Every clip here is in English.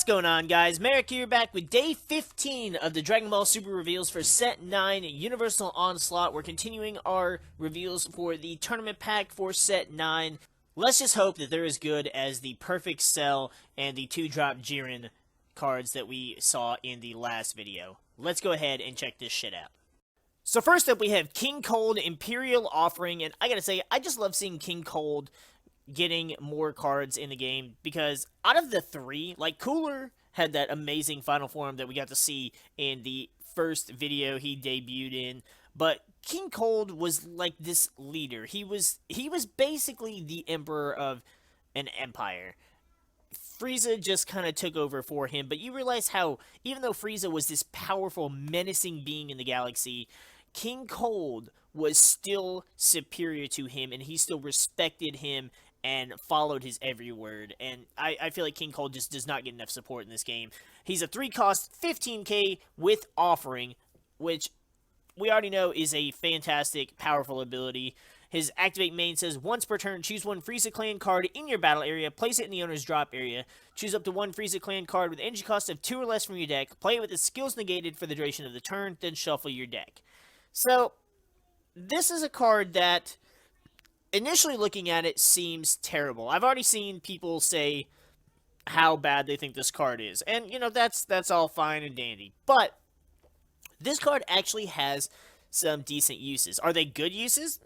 going on, guys? MariK here, back with day 15 of the Dragon Ball Super reveals for Set 9 Universal Onslaught. We're continuing our reveals for the tournament pack for Set 9. Let's just hope that they're as good as the Perfect Cell and the 2-drop Jiren cards that we saw in the last video. Let's go ahead and check this shit out. So first up, we have King Cold Imperial Offering, and I gotta say, I just love seeing King Cold getting more cards in the game, because out of the three, like, Cooler had that amazing final form that we got to see in the first video he debuted in, but King Cold was like this leader. He was basically the emperor of an empire. Frieza just kind of took over for him, but you realize how, even though Frieza was this powerful, menacing being in the galaxy, King Cold was still superior to him, and he still respected him and followed his every word. And I feel like King Cold just does not get enough support in this game. He's a 3-cost 15k with Offering, which we already know is a fantastic, powerful ability. His activate main says, once per turn, choose one Frieza Clan card in your battle area, place it in the owner's drop area, choose up to one Frieza Clan card with energy cost of 2 or less from your deck, play it with its skills negated for the duration of the turn, then shuffle your deck. So, this is a card that, initially looking at it, seems terrible. I've already seen people say how bad they think this card is, and, you know, that's all fine and dandy. But this card actually has some decent uses. Are they good uses?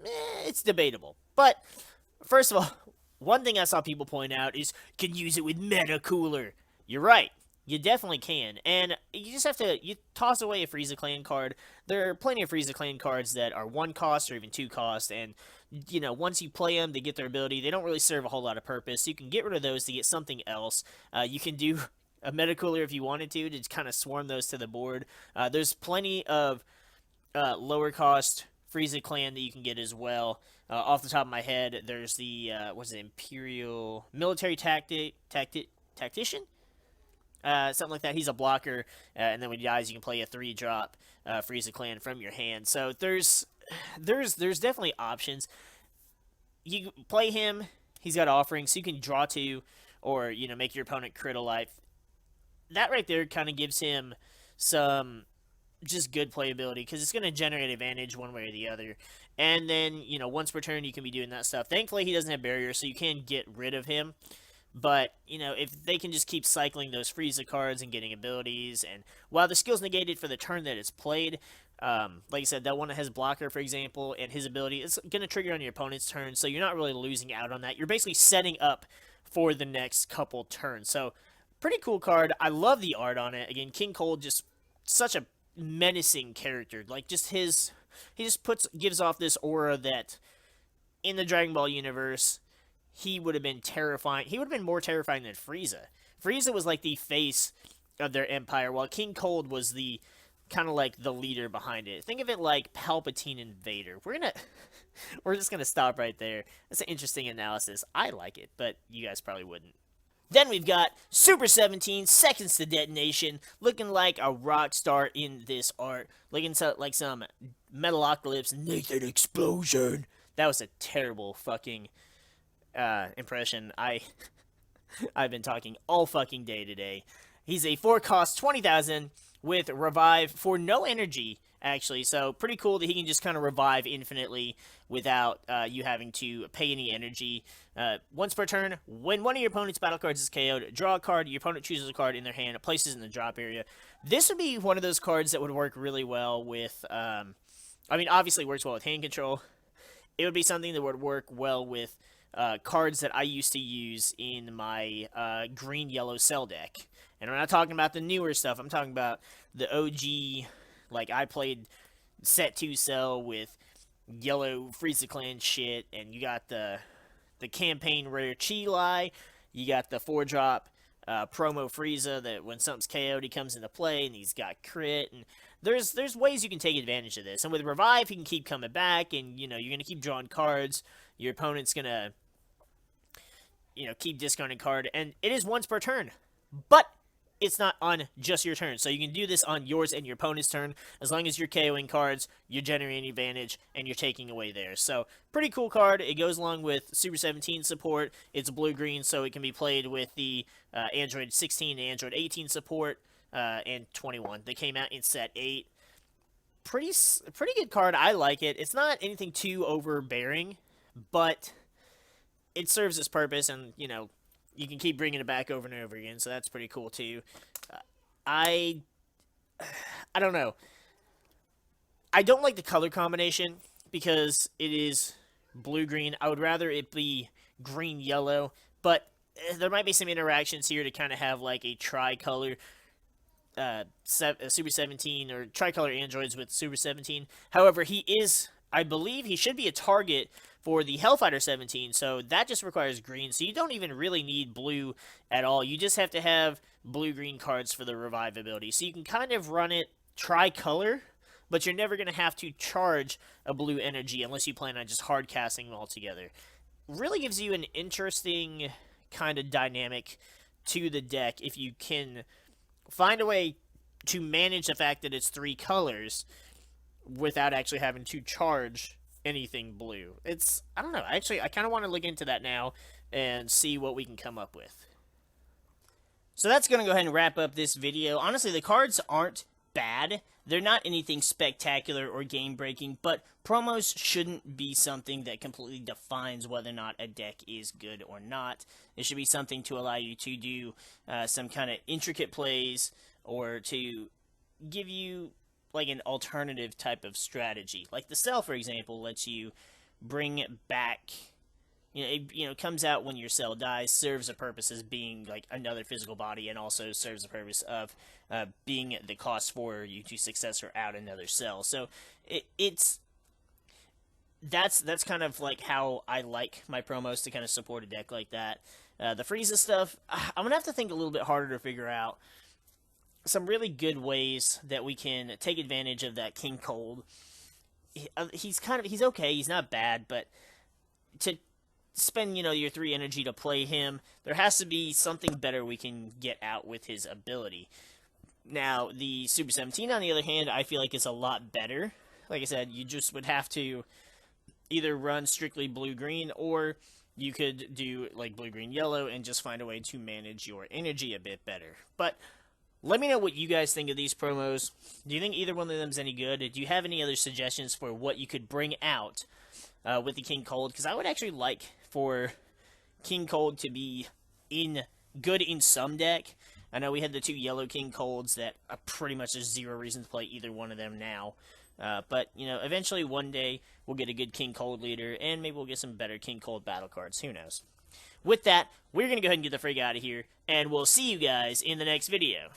It's debatable. But, first of all, one thing I saw people point out is, can use it with Meta Cooler. You're right. You definitely can, and you just have to, you toss away a Frieza Clan card. There are plenty of Frieza Clan cards that are 1 cost or even 2 cost, and, you know, once you play them, they get their ability. They don't really serve a whole lot of purpose, so you can get rid of those to get something else. You can do a Meta Cooler if you wanted to just kind of swarm those to the board. There's plenty of lower cost Frieza Clan that you can get as well. Off the top of my head, there's the, what's it, Imperial Military Tactician? Something like that. He's a blocker, and then when he dies, you can play a 3-drop Frieza Clan from your hand. So there's definitely options. You play him, he's got Offering, so you can draw 2, or, you know, make your opponent crit a life. That right there kind of gives him some just good playability, because it's going to generate advantage one way or the other. And then, you know, once per turn, you can be doing that stuff. Thankfully, he doesn't have barriers, so you can get rid of him. But, you know, if they can just keep cycling those Frieza cards and getting abilities, and while the skill's negated for the turn that it's played, like I said, that one that has Blocker, for example, and his ability is going to trigger on your opponent's turn, so you're not really losing out on that. You're basically setting up for the next couple turns. So, pretty cool card. I love the art on it. Again, King Cold, just such a menacing character. Like, just he just gives off this aura that, in the Dragon Ball universe, he would have been terrifying. He would have been more terrifying than Frieza. Frieza was like the face of their empire, while King Cold was the kind of like the leader behind it. Think of it like Palpatine and Vader. We're just gonna stop right there. That's an interesting analysis. I like it, but you guys probably wouldn't. Then we've got Super 17, Seconds to Detonation, looking like a rock star in this art. Looking like some Metalocalypse Nathan Explosion. That was a terrible fucking impression. I've been talking all fucking day today. He's a 4-cost 20,000 with Revive for no energy, actually. So pretty cool that he can just kind of revive infinitely without you having to pay any energy. Once per turn, when one of your opponent's battle cards is KO'd, draw a card. Your opponent chooses a card in their hand, places it in the drop area. This would be one of those cards that would work really well with, I mean, obviously works well with hand control. It would be something that would work well with cards that I used to use in my green-yellow cell deck. And I'm not talking about the newer stuff. I'm talking about the OG, like, I played Set 2 cell with yellow Frieza Clan shit, and you got the campaign rare Chi-Lai, you got the 4-drop promo Frieza that when something's KO'd, he comes into play, and he's got crit, and there's ways you can take advantage of this. And with Revive, he can keep coming back, and, you know, you're going to keep drawing cards. Your opponent's going to, you know, keep discarding card, and it is once per turn. But it's not on just your turn. So you can do this on yours and your opponent's turn. As long as you're KOing cards, you're generating advantage, and you're taking away theirs. So, pretty cool card. It goes along with Super 17 support. It's blue-green, so it can be played with the Android 16 and Android 18 support, and 21. They came out in set 8. Pretty good card. I like it. It's not anything too overbearing, but it serves its purpose, and, you know, you can keep bringing it back over and over again, so that's pretty cool, too. I don't know. I don't like the color combination, because it is blue-green. I would rather it be green-yellow, but there might be some interactions here to kind of have, like, a tricolor Super 17, or tricolor androids with Super 17. However, I believe he should be a target for the Hellfighter 17, so that just requires green, so you don't even really need blue at all. You just have to have blue-green cards for the revive ability, so you can kind of run it tricolor, but you're never going to have to charge a blue energy unless you plan on just hard casting them all together. Really gives you an interesting kind of dynamic to the deck if you can find a way to manage the fact that it's 3 colors without actually having to charge anything blue. I don't know, actually, I kind of want to look into that now and see what we can come up with. So that's going to go ahead and wrap up this video. Honestly, the cards aren't bad. They're not anything spectacular or game-breaking, but promos shouldn't be something that completely defines whether or not a deck is good or not. It should be something to allow you to do some kind of intricate plays, or to give you like an alternative type of strategy. Like the cell, for example, lets you bring it back. It comes out when your cell dies, serves a purpose as being like another physical body, and also serves the purpose of being the cost for you to successor out another cell. So that's kind of like how I like my promos to kind of support a deck like that. The Frieza stuff, I'm gonna have to think a little bit harder to figure out some really good ways that we can take advantage of that King Cold. He's okay. He's not bad, but to spend, your 3 energy to play him, there has to be something better we can get out with his ability. Now, the Super 17, on the other hand, I feel like is a lot better. Like I said, you just would have to either run strictly blue-green, or you could do like blue-green-yellow and just find a way to manage your energy a bit better. But let me know what you guys think of these promos. Do you think either one of them is any good? Do you have any other suggestions for what you could bring out with the King Cold? Because I would actually like for King Cold to be good in some deck. I know we had the 2 yellow King Colds that are pretty much there's 0 reason to play either one of them now. But, eventually one day we'll get a good King Cold leader, and maybe we'll get some better King Cold battle cards. Who knows? With that, we're going to go ahead and get the frig out of here, and we'll see you guys in the next video.